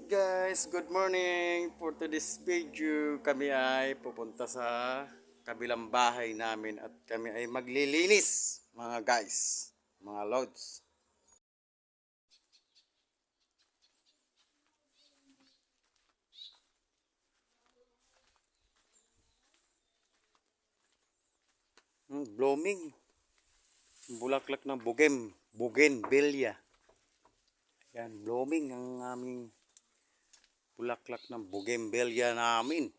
Guys, good morning. For today's video, kami ay pupunta sa kabilang bahay namin at kami ay maglilinis, mga guys, mga lods. Blooming. Bulaklak ng bougainvillea. Yan, blooming ang aming bulaklak ng bougainvillea namin.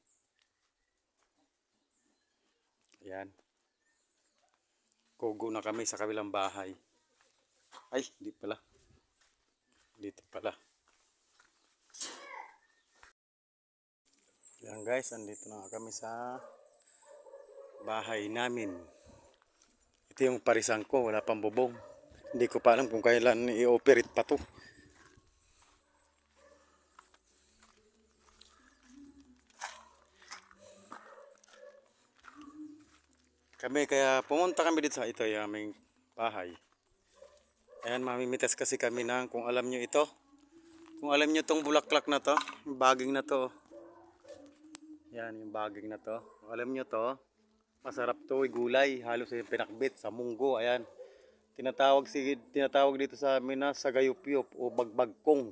Yan. Kugo na kami sa kabilang bahay. Ay, di pala. Dito pala. Yan guys, andito na kami sa bahay namin. Ito yung parisan ko, wala pang bubong. Hindi ko pa alam kung kailan i-operate pa to. Kaya pumunta kami dito sa ito yung aming bahay. Ayan, mamimitas kasi kami ng, kung alam nyo ito. Kung alam nyo tong bulaklak na to, yung baging na to. Yan, yung baging na to. Kung alam nyo to, masarap to, gulay. Halos yung pinakbit sa munggo. Ayan. Tinatawag dito sa amin na sagayupyop o bagbagkong.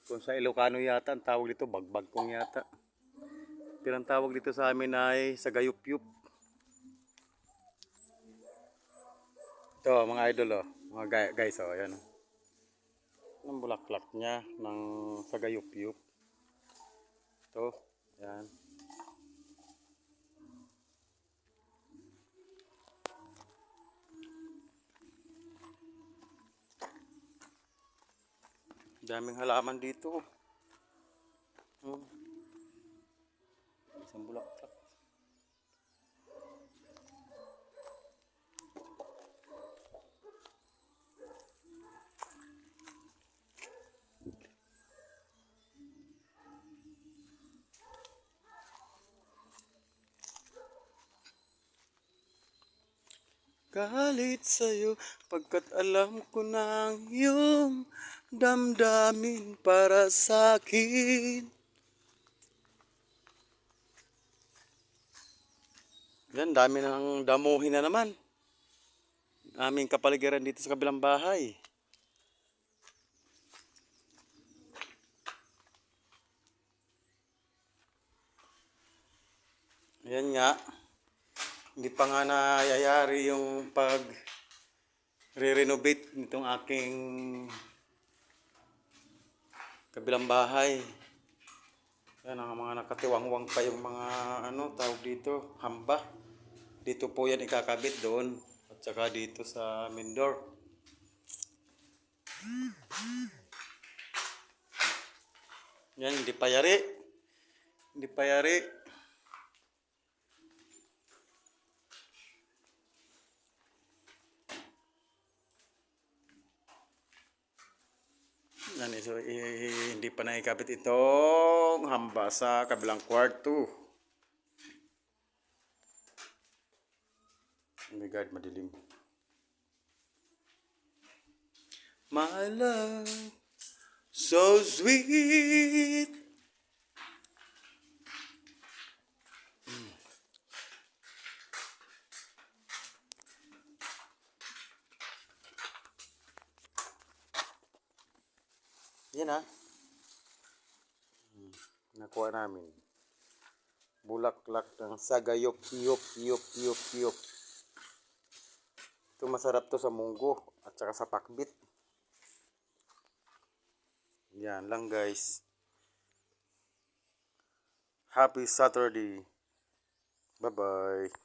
Kung sa Ilocano yata, ang tawag dito bagbagkong yata. Pero ang tawag dito sa amin ay sagayupyop. Ito mga idol oh, mga guys oh, ayan oh. Ang bulaklak niya ng sagayupyop. Ito, ayan. Daming halaman dito. Isang bulaklak. Galit sa'yo pagkat alam ko na ang iyong damdamin para sa'kin. Yan, dami ng damuhin na naman. Aming kapaligiran dito sa kabilang bahay. Ayan nga. Hindi pa nga nayayari yung re-renovate nitong aking kabilang bahay. Yan ang mga nakatiwangwang pa yung mga tawag dito, hamba. Dito po yan ikakabit doon at saka dito sa main door. Yan, hindi pa yari. Hindi pa yari. Yan, so, hindi pa naikabit itong hamba sa kabilang kwarto. Oh my God, madilim. My love, so sweet. Yan ha. Nakuha namin. Bulaklak ng sagayop, yop. Ito masarap to sa munggo at saka sa pakbit. Yan lang guys. Happy Saturday. Bye-bye.